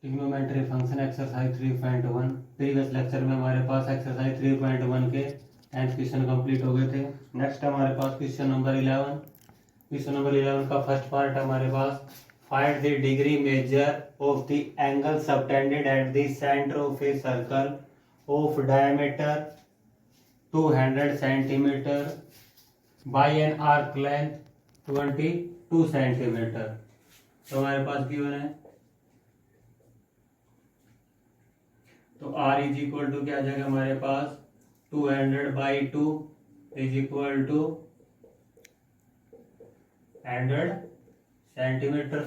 Trigonometry function exercise 3.1। Previous lecture में हमारे पास exercise 3.1 के 10 क्वेश्चन कंप्लीट हो गए थे। नेक्स्ट हमारे पास क्वेश्चन नंबर 11। क्वेश्चन नंबर 11 का फर्स्ट पार्ट हमारे पास find the degree measure of the angle subtended at the centre of a circle of diameter 200 centimetre by an arc length 22 centimetre. तो हमारे पास गिवन है, तो R इज इक्वल टू क्या आ जाएगा हमारे पास 200/2 is equal to 100 centimetre.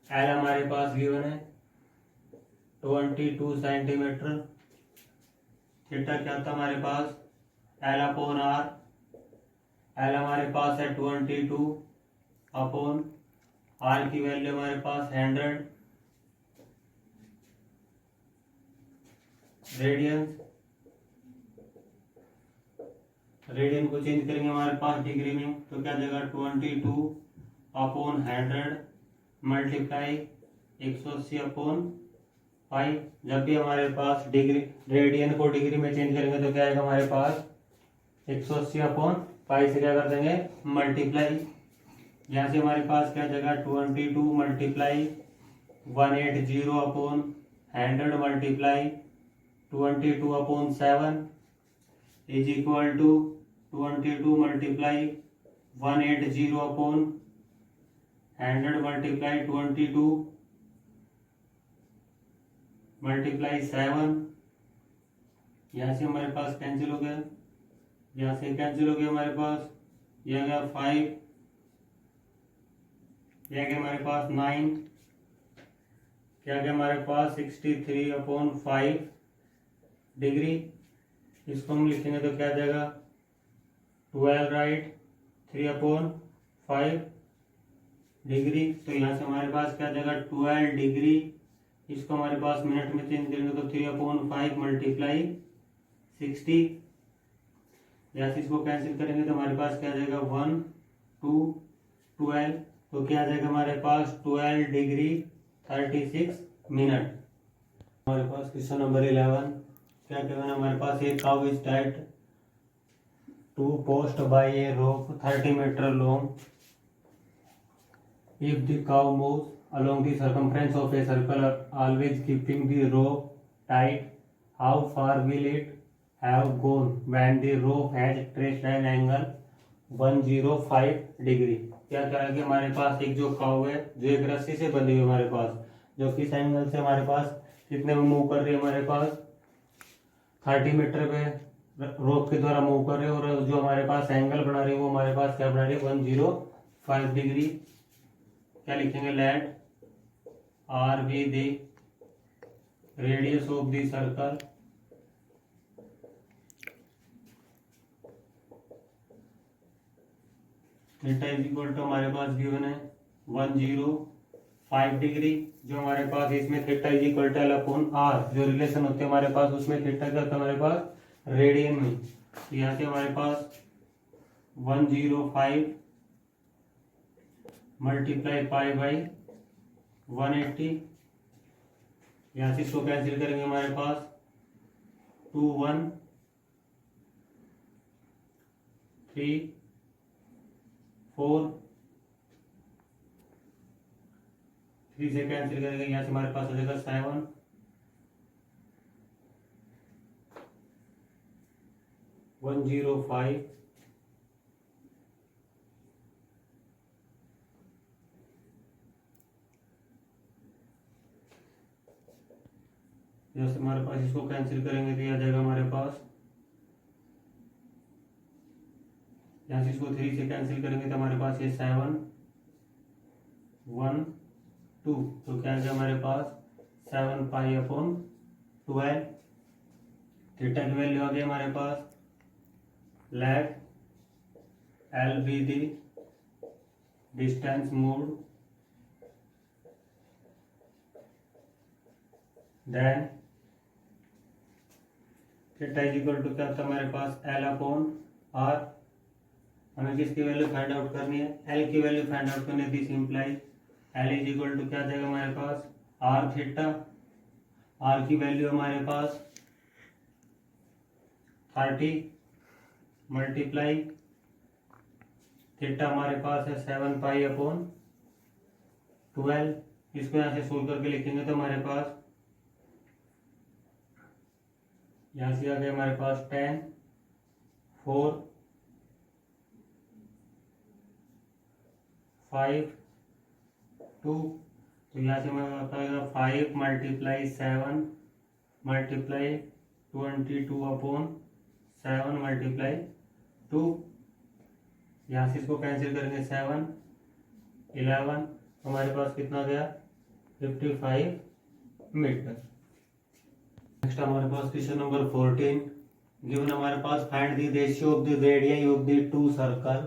L हमारे पास गिवन है 22 सेंटीमीटर। थीटा क्या था हमारे पास L/R। L हमारे पास है 22 अपॉन R की वैल्यू हमारे पास 100 रेडियंस। रेडियन को चेंज करेंगे हमारे पास डिग्री में, तो क्या जाएगा 22 अपॉन 100 मल्टीप्लाई 180 अपॉन 5। जब भी हमारे पास डिग्री रेडियन को डिग्री में चेंज करेंगे तो क्या आएगा हमारे पास 180 अपॉन 5 से क्या कर देंगे मल्टीप्लाई। यहाँ से हमारे पास क्या जाएगा 22 multiply 180 upon 100 multiply 22 upon 7 is equal to 22 multiply 180 upon 100 multiply 22 multiply 7। यहाँ से हमारे पास कैंसिल हो गया, यहाँ से कैंसिल हो गया हमारे पास, यह गया 5, यह गया हमारे पास 9, क्या गया हमारे पास 63 अपॉन 5 डिग्री। इसको हम लिखेंगे तो क्या जाएगा 12 राइट 3 अपॉन 5 डिग्री। तो यहाँ से हमारे पास क्या जाएगा 12 डिग्री। इसको हमारे पास मिनट में चेंज करेंगे तो 3 अपॉन 5 मल्टीप्लाई 60। यहाँ से इसको कैंसिल करेंगे तो हमारे पास क्या जाएगा 1 2 12। तो क्या जाएगा हमारे पास 12 डिग्री 36 मिनट। हमारे पास क्वेश्चन नंबर 11 क्या कहना है हमारे पास, एक cow is tied to post by a rope 30 metre long. If the cow moves along the circumference of a circle always keeping the rope tight, how far will it have gone when the rope has traced an angle 105 degree. क्या करेंगे हमारे पास एक जो cow है जो एक रस्सी से बंधी हुई हमारे पास, जो किस एंगल से हमारे पास कितने में मूव कर रही है हमारे पास 30 मीटर पे रोप के द्वारा मूव कर रहे हैं, और जो हमारे पास एंगल बना रही है वो हमारे पास क्या बना रही है 105 डिग्री। क्या लिखेंगे let R be the radius of the circle theta is equal to हमारे पास गिवन है 105 डिग्री। जो हमारे पास इसमें theta is equal to L upon R जो रिलेशन होते हैं हमारे पास, उसमें थीटा क्या होता है हमारे पास रेडियन में। तो यहाँ से हमारे पास 105 मल्टीप्लाई पाई बाई 180। यहाँ से इसको कैंसिल करेंगे हमारे पास 2 1 3 4 3 से कैंसिल करेंगे, यहाँ से हमारे पास हो जाएगा 7 105 जैसे हमारे पास इसको कैंसिल करेंगे तो आ जाएगा हमारे पास, यहाँ से इसको 3 से कैंसिल करेंगे तो हमारे पास ये 7 1 2। तो क्या है हमारे पास 7 पाई अपॉन 12। थीटा की वैल्यू आ गई हमारे पास, let L be the distance moved then theta is equal to क्या था हमारे पास L अपॉन R। हमें किसकी वैल्यू फाइंड आउट करनी है, L की वैल्यू फाइंड आउट करनी है। This implies L is equal to क्या जाएगा हमारे पास आर थीटा, आर की वैल्यू हमारे पास 30 मल्टीप्लाई थीटा हमारे पास है 7 पाई/12। इसको यहाँ से सोल्व करके लिखेंगे तो हमारे पास यहाँ से आ गया हमारे पास 10 4 5 2। तो यहाँ से हमारे पास 5 मल्टीप्लाई 7 मल्टीप्लाई 22/7 मल्टीप्लाई 2। यहाँ से इसको कैंसिल करेंगे 7 11, हमारे पास कितना गया 55 मीटर। नेक्स्ट हमारे पास क्वेश्चन नंबर 14 गिवन हमारे पास find the ratio of the radius of the two circle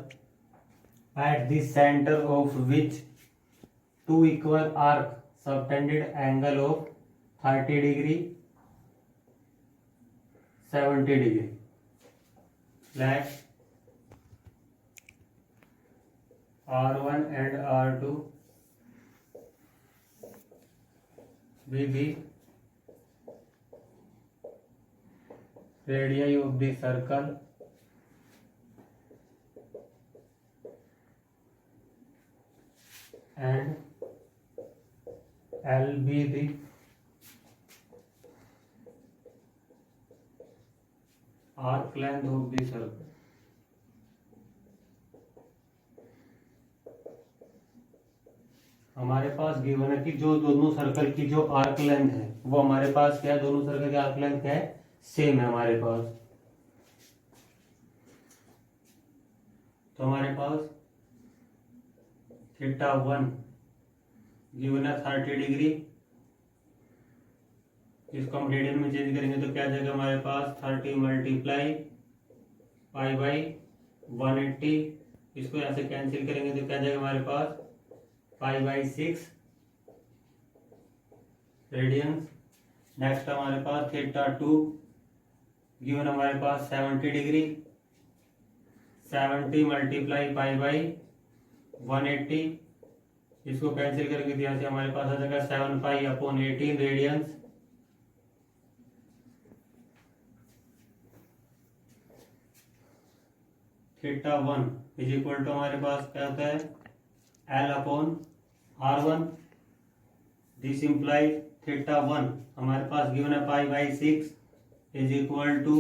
at the centre of which two equal arc subtended angle of 30 degree 70 degree. Let R1 and R2 be the radii of the circle and L be the arc length of the circle। हमारे पास given है कि जो दोनों circle की जो arc length है वो हमारे पास क्या है, दोनों सर्कल की आर्क लेंथ क्या है, सेम है हमारे पास। तो हमारे पास θ1 गिवन है 30 डिग्री। इसको हम रेडियन में चेंज करेंगे तो क्या जाएगा हमारे पास 30 मल्टीप्लाई π/180। इसको यहाँ से कैंसिल करेंगे तो क्या जाएगा हमारे पास π/6 रेडियंस। नेक्स्ट हमारे पास θ2 गिवन हमारे पास 70 डिग्री। 70 मल्टीप्लाई π/180। इसको कैंसिल करेंगे तो यहाँ से हमारे पास आ जाएगा 7π/18 रेडियंस। θ1 इज इक्वल टू हमारे पास क्या होता है L/R1। दिस इम्प्लाइज θ1 हमारे पास गिवन है π/6 इज इक्वल टू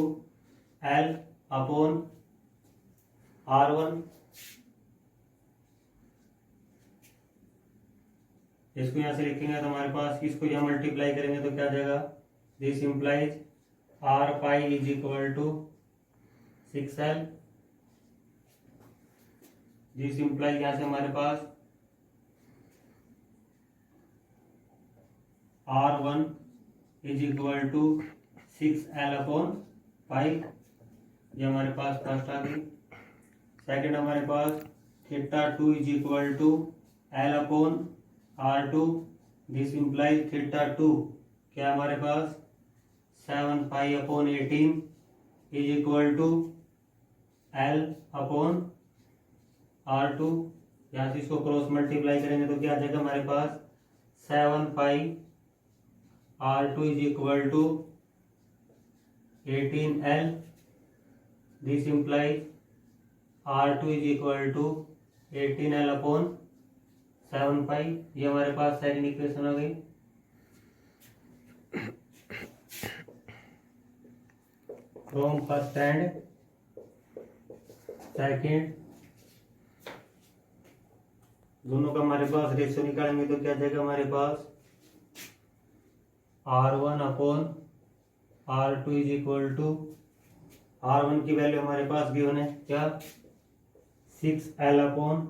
L/R1। इसको यहाँ से लिखेंगे तो हमारे पास इसको यहाँ मल्टीप्लाई करेंगे तो क्या जाएगा, this implies R is equal to 6L। This implies यहाँ से हमारे पास R1 is equal to 6L/5। ये हमारे पास फर्स्ट आ गई। सेकंड हमारे पास θ2 is equal to L/R2। This implies θ2 क्या हमारे पास 7π/18 इज इक्वल टू L/R2। यहाँ से इसको क्रॉस मल्टीप्लाई करेंगे तो क्या आ जाएगा हमारे पास 7π/R2 is equal to 18L। This implies R2 is equal to 18L/7π। ये हमारे पास सेकंड इक्वेशन हो गई। फ्रॉम फर्स्ट एंड सेकंड दोनों का हमारे पास रेशियो निकालेंगे तो क्या जाएगा हमारे पास R1/R2 is equal to R1 की वैल्यू हमारे पास गिवन है क्या 6L/5।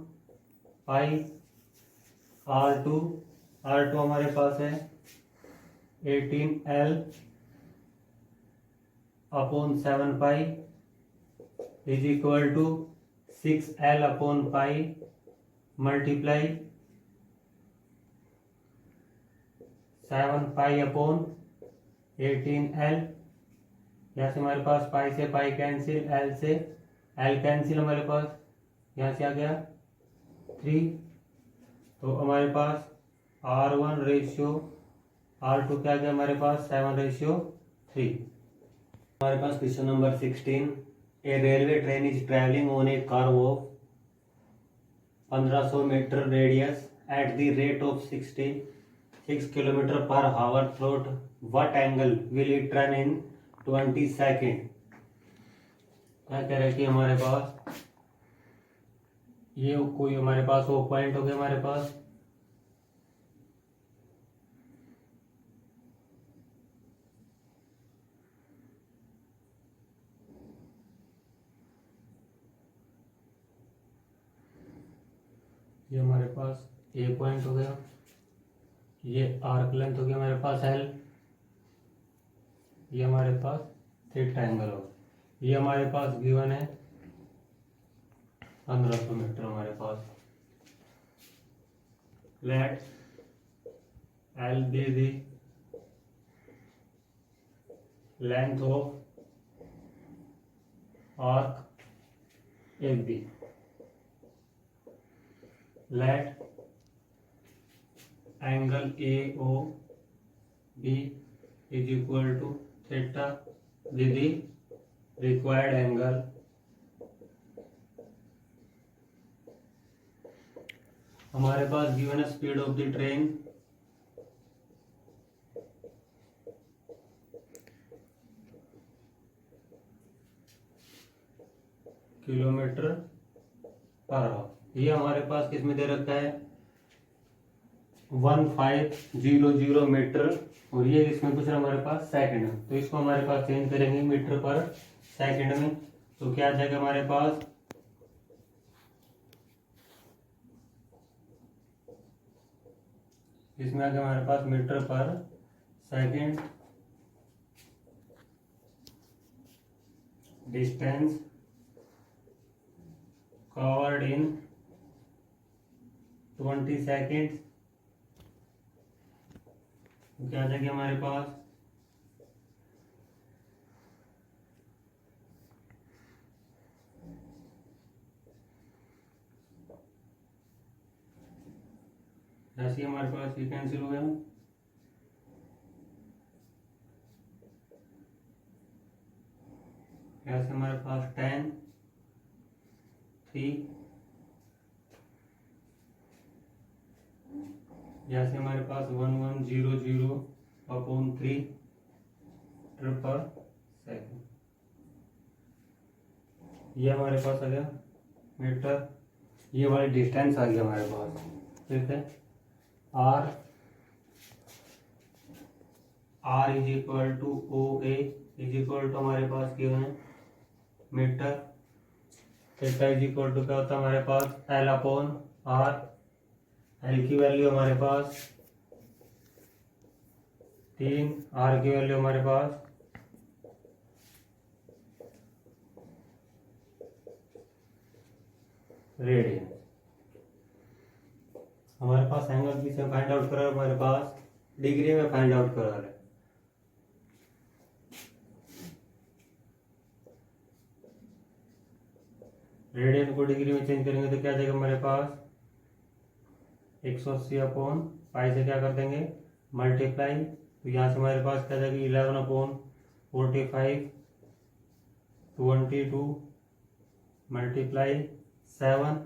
R2 हमारे पास है 18L/7π is equal to 6L/5 multiply 7π/18L। यहाँ से हमारे पास पाई से पाई कैंसिल, एल से एल कैंसिल, हमारे पास यहाँ से आ गया 3। तो हमारे पास R1 रेशियो R2 क्या गया हमारे पास 7:3। हमारे पास question number 16, a railway train is travelling on a curve of 1500 metre radius at the rate of 66 kilometre per hour through what angle will it run in 20 second. क्या कह रहे हैं कि हमारे पास ये कोई हमारे पास वो पॉइंट हो गया हमारे पास, ये हमारे पास ए पॉइंट हो गया, ये आर्क लेंथ हो गया हमारे पास एल, ये हमारे पास थीटा एंगल हो, ये हमारे पास गिवन है 1500 मीटर हमारे पास। Let L be the length of arc A B, let angle A O B is equal to theta with the required angle हमारे पास गिवन है speed of the train kilometre per hour. ये हमारे पास किसमें दे रखा है 1500 मीटर, और ये इसमें पूछ रहा है हमारे पास सेकंड में, तो इसको हमारे पास चेंज करेंगे मीटर पर सेकंड में, तो क्या आ जाएगा हमारे पास इसमें आ गया हमारे पास मीटर पर second, distance covered in 20 second, क्या आ जाएगा हमारे पास ऐसे हमारे पास ये कैंसिल हो गया, ऐसे हमारे पास 10 3 जैसे हमारे पास 1100/3 मीटर पर सेकंड, ये हमारे पास आ गया मीटर, ये वाली डिस्टेंस आ गया हमारे पास, ठीक है। R is equal to O A is equal to हमारे पास क्या है metre, theta is equal to क्या होता है हमारे पास एल अपॉन आर, एल की वैल्यू हमारे पास 3, आर की वैल्यू हमारे पास रेडियन। हमारे पास एंगल किसे फाइंड आउट करा है, हमारे पास डिग्री में फाइंड आउट करा है, रेडियन को डिग्री में चेंज करेंगे तो क्या जाएगा हमारे पास 180/पाई से क्या कर देंगे मल्टीप्लाई, तो यहाँ से हमारे पास क्या जाएगी 11/45 22 मल्टीप्लाई 7,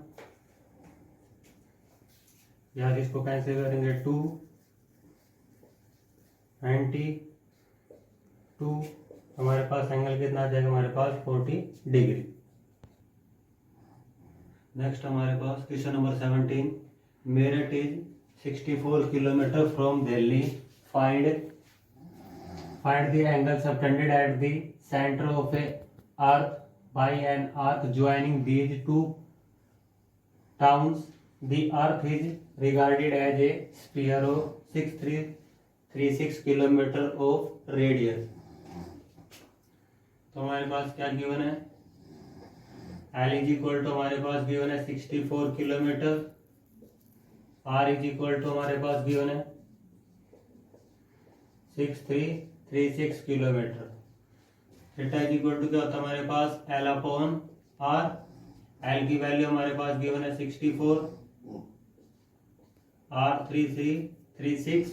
यार इसको कैंसिल करेंगे 2 92, हमारे पास एंगल कितना आ जाएगा हमारे पास 40 डिग्री। नेक्स्ट हमारे पास question number 17, Meerut is 64 kilometre from Delhi, find the angle subtended at the centre of a earth by an earth joining these two towns, the earth is regarded as a sphere of 6336 kilometre of radius. तो हमारे पास क्या given है L is equal to हमारे पास given है 64 kilometre, R is equal to हमारे पास गिवन है 6336 kilometre, theta is equal to क्या होता है हमारे पास एल अपॉन आर, एल की वैल्यू हमारे पास गिवन है 64, R 3336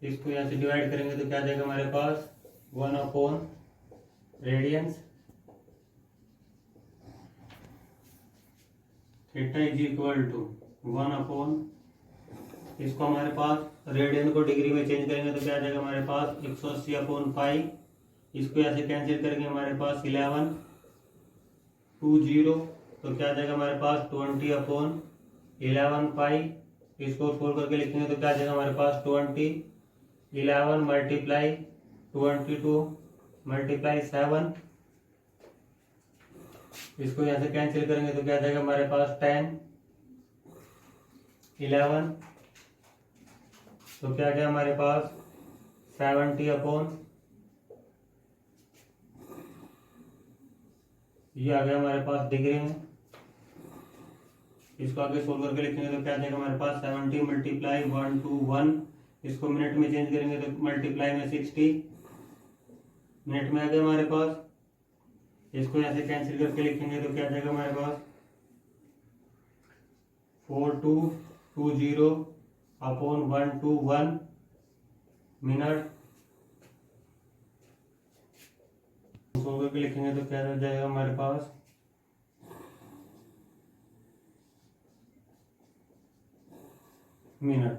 इसको यहाँ से डिवाइड करेंगे तो क्या आ जाएगा हमारे पास 1 radians theta is equal to 1 इसको हमारे पास रेडियन को डिग्री में चेंज करेंगे तो क्या आ जाएगा हमारे पास 180/5। इसको यहाँ से कैंसिल करेंगे हमारे पास 11 20 तो क्या आ जाएगा हमारे पास 20/11 इसको सोल्व करके लिखेंगे तो क्या आ जाएगा हमारे पास 11 मल्टीप्लाई 22 मल्टीप्लाई 7। इसको यहाँ से कैंसिल करेंगे तो क्या आ जाएगा हमारे पास 10 11 तो क्या आ गया हमारे पास 70 ये आ गया हमारे पास डिग्री में। इसको आगे सोल्व करके लिखेंगे तो क्या आ जाएगा हमारे पास 70 मल्टीप्लाई 121 इसको मिनट में चेंज करेंगे तो मल्टीप्लाई में 60 मिनट में आ गया हमारे पास। इसको यहाँ से कैंसिल करके लिखेंगे तो क्या आ जाएगा हमारे पास 4220/121 मिनट। सोल्व करके लिखेंगे तो क्या आ जाएगा हमारे पास मिनट।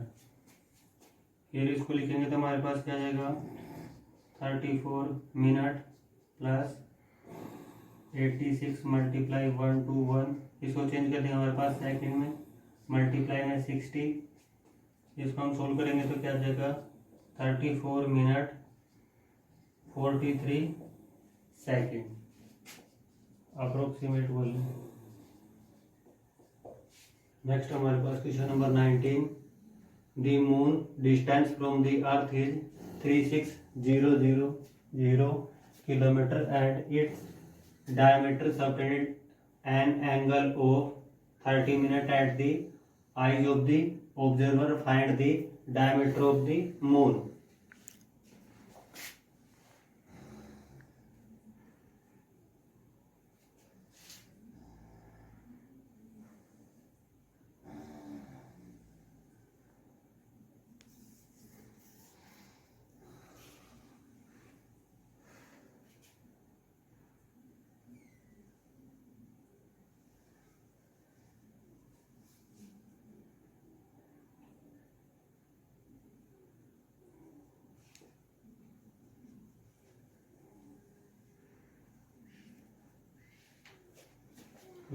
फिर इसको लिखेंगे तो हमारे पास क्या आ जाएगा 34 मिनट प्लस 86 मल्टीप्लाई 121 इसको चेंज कर देंगे हमारे पास सेकंड में मल्टीप्लाई में 60। इसको हम सोल्व करेंगे तो क्या आ जाएगा 34 मिनट 43 सेकंड अप्रोक्सीमेट बोलें। नेक्स्ट हमारे पास question number 19 the moon distance from the earth is 36,000 kilometre and its diameter subtended an angle of 30 minutes at the eyes of the observer. Find the diameter of the moon.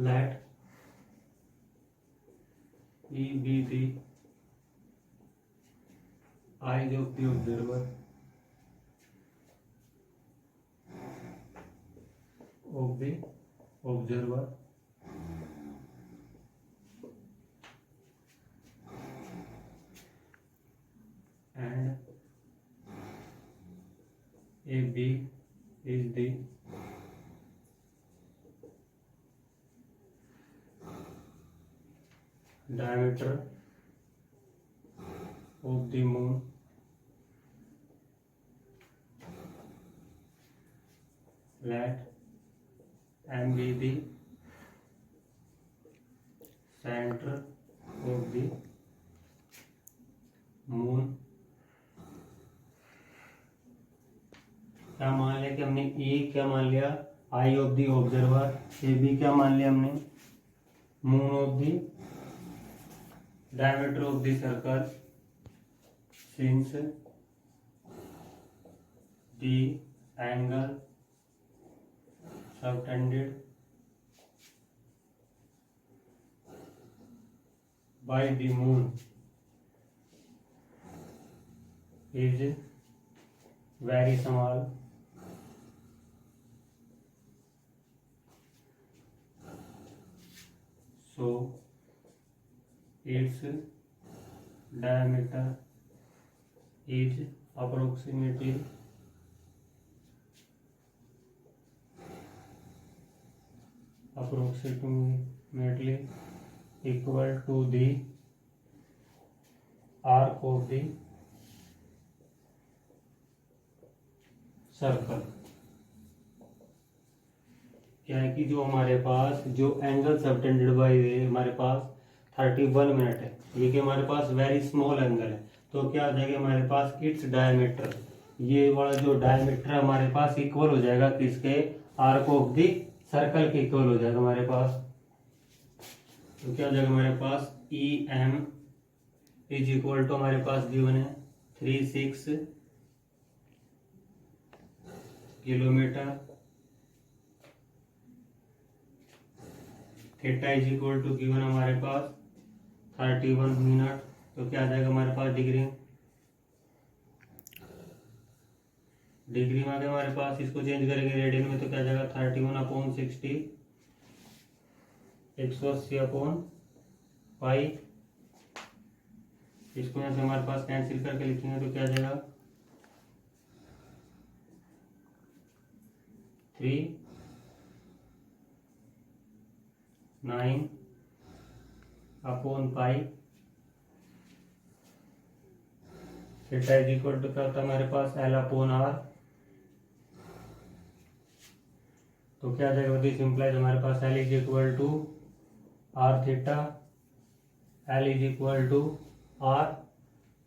Let E be the eyes of the observer and AB is the diameter of the moon. Let M be the center of the moon. क्या मान लिया कि हमने E क्या मान लिया eye of the observer, A B क्या मान लिया हमने moon of the diameter of the circle since the angle subtended by the moon is very small, so its diameter is approximately equal to the arc of the circle. क्या है कि जो हमारे पास जो एंगल सबटेंडेड बाय हमारे पास 31 minute है, ये कि हमारे पास वेरी स्मॉल एंगल है, तो क्या आ जाएगा हमारे पास इट्स डायमीटर, ये वाला जो डायमीटर हमारे पास इक्वल हो जाएगा किसके, आर्क ऑफ द सर्कल के इक्वल हो जाएगा हमारे पास। तो क्या हो जाएगा हमारे पास E M is equal to हमारे पास गिवन है 36 kilometre, theta is equal to given हमारे पास 31 मिनट। तो क्या आ जाएगा हमारे पास डिग्री, डिग्री में आ गया हमारे पास, इसको चेंज करेंगे रेडियन में तो क्या आ जाएगा 31/60, 180/पाई। इसको यहाँ से हमारे पास कैंसिल करके लिखेंगे तो क्या आ जाएगा 3/9/पाई। थीटा इज इक्वल टू क्या होता है हमारे पास L/R। तो क्या आ जाएगा दिस इंप्लाइज हमारे पास L is equal to R theta, L is equal to R,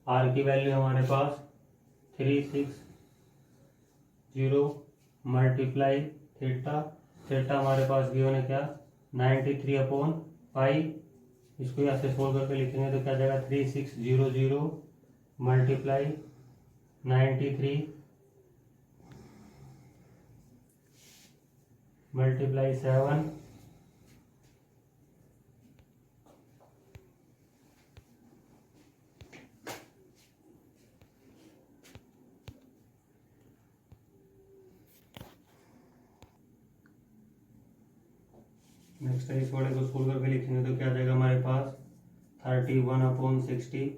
R की वैल्यू हमारे पास 360 मल्टीप्लाई थीटा, थीटा हमारे पास गिवन है क्या 93/पाई। इसको यहाँ से सोल्व करके लिखेंगे तो क्या जाएगा 3600 मल्टीप्लाई 93 मल्टीप्लाई 7, नेक्स्ट इस वाले को सोल्व करके लिखेंगे तो क्या आ जाएगा हमारे पास 31/60,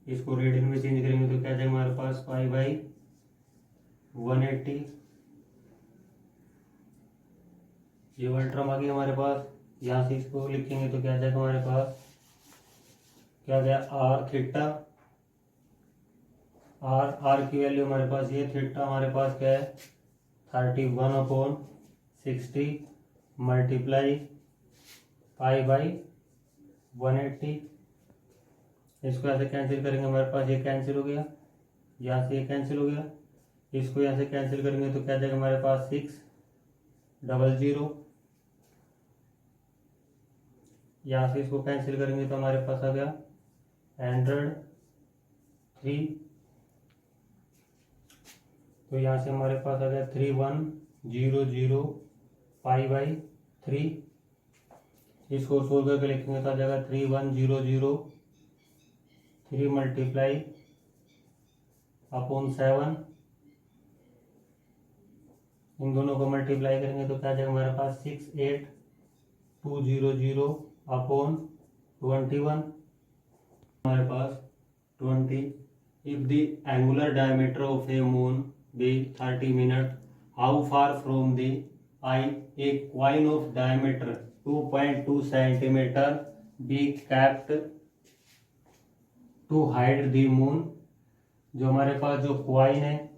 इसको रेडियन में चेंज करेंगे तो क्या आ जाएगा हमारे पास पाई/180। ये वाला टर्म आ गया हमारे पास, यहाँ से इसको लिखेंगे तो क्या आ जाएगा हमारे पास, क्या आ गया R थीटा, R की वैल्यू हमारे पास ये, थीटा हमारे पास क्या है 31/60 मल्टीप्लाई पाई/180। इसको यहाँ से कैंसिल करेंगे हमारे पास ये कैंसिल हो गया, यहाँ से ये कैंसिल हो गया, इसको यहाँ से कैंसिल करेंगे तो क्या आ जाएगा हमारे पास 600, यहाँ से इसको कैंसिल करेंगे तो हमारे पास आ गया 103। तो यहाँ से हमारे पास आ गया 3100 पाई/3। इसको सोल्व करके लिखेंगे तो आ जाएगा 3100 3 मल्टीप्लाई अपॉन 7, इन दोनों को मल्टीप्लाई करेंगे तो क्या आ जाएगा हमारे पास 68200 अपॉन 21, हमारे पास 20। If the angular diameter of a moon be 30 minute, how far from the eye a coin of diameter 2.2 centimetre be kept to hide the moon. जो हमारे पास जो कॉइन है,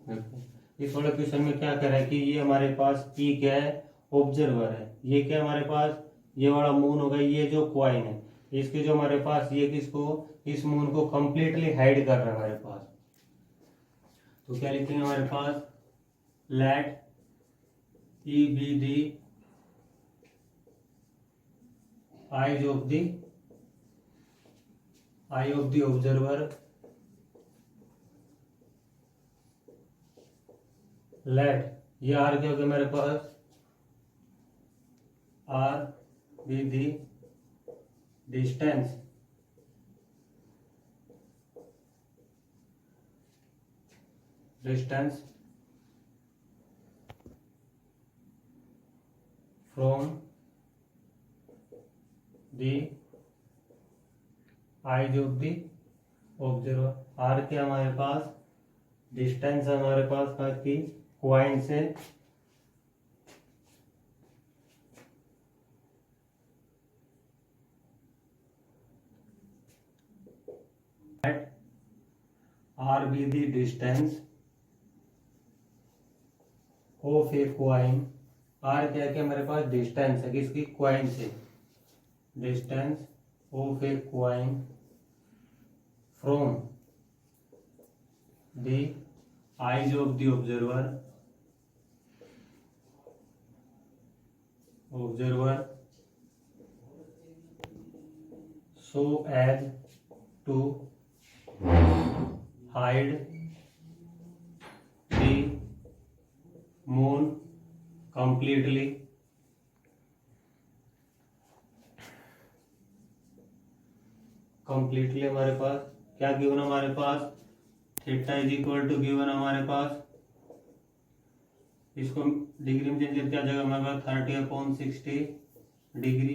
इस वाले क्वेश्चन में क्या कह रहा है कि ये हमारे पास ई क्या है, ऑब्जर्वर है, ये क्या हमारे पास ये वाला मून होगा, ये जो कॉइन है इसके जो हमारे पास ये किसको, इस मून को कंप्लीटली हाइड कर रहा है हमारे पास। तो क्या लिखेंगे हमारे पास let E be the eyes of the eye of the observer, let ये आर क्या हो गया मेरे पास, R be the distance from the eyes of the observer. R क्या हमारे पास डिस्टेंस है हमारे पास की क्वाइन से R be the distance of a coin. R क्या क्या हमारे पास डिस्टेंस है किसकी, क्वाइन से, distance of a coin from the eyes of the observer so as to hide the moon completely. Completely हमारे पास क्या गिवन हमारे पास theta is equal to given हमारे पास, इसको डिग्री में चेंज करके आ जाएगा हमारे पास 30/60 डिग्री।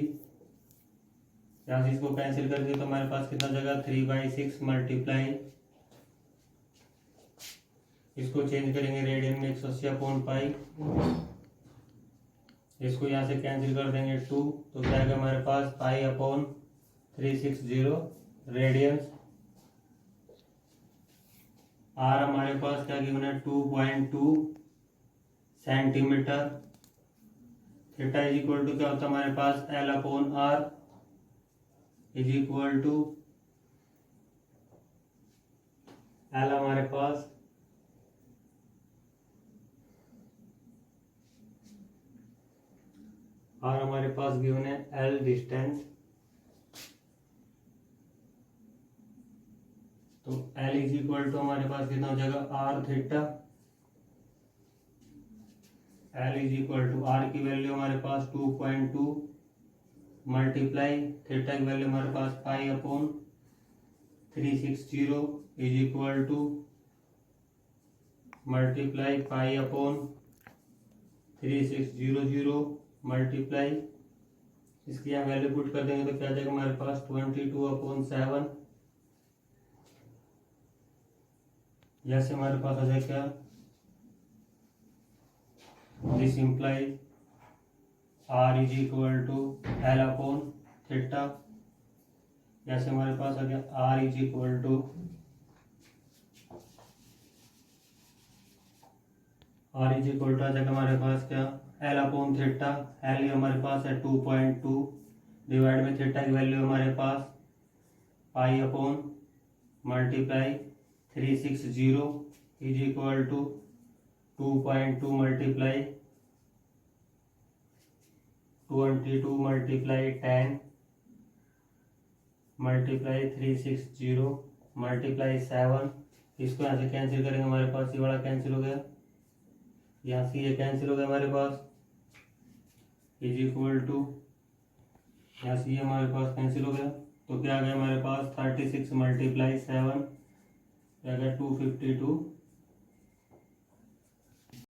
यहाँ से इसको कैंसिल कर दिया तो हमारे पास कितना जगह 3/6 मल्टीप्लाई, इसको चेंज करेंगे रेडियन में 180/पाई, इसको यहाँ से कैंसिल कर देंगे 2 तो क्या आएगा हमारे पास पाई/360 रेडियंस। आर हमारे पास क्या गिवन है 2.2 centimetre. Theta is equal to क्या होता है हमारे पास L/R is equal to L हमारे पास R हमारे पास गिवन है L डिस्टेंस, तो L इज इक्वल टू हमारे पास कितना हो जाएगा R theta. L is equal to R की वैल्यू हमारे पास 2.2 मल्टीप्लाई थीटा की वैल्यू हमारे पास पाई/360 इज इक्वल टू मल्टीप्लाई पाई/3600 मल्टीप्लाई, इसकी यहाँ वैल्यू पुट कर देंगे तो क्या आ जाएगा हमारे पास 22/7। जैसे हमारे पास आ जाएगा क्या this implies R is equal to L/थीटा, जैसे हमारे पास आ गया R इज इक्वल टू आ जाएगा हमारे पास क्या L/थीटा। L हमारे पास है 2.2 डिवाइड में थीटा की वैल्यू हमारे पास पाई/मल्टीप्लाई 360 is equal to 2.2 multiply 22 multiply 10 multiply 360 multiply 7, इसको यहाँ से कैंसिल करेंगे हमारे पास ये वाला कैंसिल हो गया, यहाँ से ये कैंसिल हो गया हमारे पास इज इक्वल टू यहाँ से ये हमारे पास कैंसिल हो गया तो क्या आ गया हमारे पास 36 मल्टीप्लाई 7 क्या आ गया 252